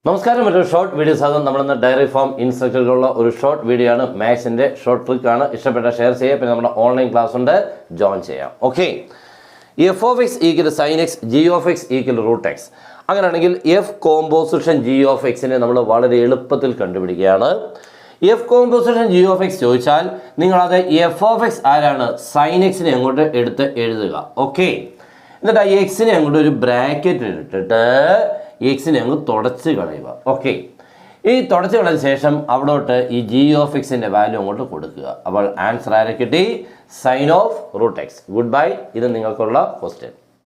നമസ്കാരം, ഒരു short video സാധനം നമ്മളിന്ന് ഡയറി ഫാം ഇൻസ്ട്രക്ടറിലുള്ള ഒരു ഷോർട്ട് വീഡിയോ ആണ്. മാത്സിൻ്റെ ഷോർട്ട് ട്രിക്കാണ്. ഇഷ്ടപ്പെട്ട ഷെയർ ചെയ്യുക. പിന്നെ നമ്മുടെ ഓൺലൈൻ ക്ലാസ് ഉണ്ട്, ജോയിൻ ചെയ്യാം. Okay, F of X equal sine X, G of X equal root X. അങ്ങനെയാണെങ്കിൽ എഫ് കോമ്പോസിഷൻ ജി ഓഫ് എക്സിനെ നമ്മൾ വളരെ എളുപ്പത്തിൽ കണ്ടുപിടിക്കുകയാണ്. F composition G of X ചോദിച്ചാൽ നിങ്ങളത് എഫ് ഓഫ് എക്സ് ആരാണ്, സൈൻ എക്സിനെ അങ്ങോട്ട് എടുത്ത് എഴുതുക. ഓക്കെ, എന്നിട്ട് ആ എക്സിനെ അങ്ങോട്ട് ഒരു ബ്രാക്കറ്റിൽ ഇട്ടിട്ട് എക്സിനെ അങ്ങ് തുടച്ച് കളയുക. ഓക്കെ, ഈ തുടച്ച് കളഞ്ഞ ശേഷം അവിടോട്ട് ഈ ജി ഓഫ് എക്സിൻ്റെ വാല്യൂ അങ്ങോട്ട് കൊടുക്കുക. അപ്പോൾ ആൻസർ ആരെ കിട്ടി? Sine of root x. Good bye. ഇത് നിങ്ങൾക്കുള്ള ക്വസ്റ്റ്യൻ.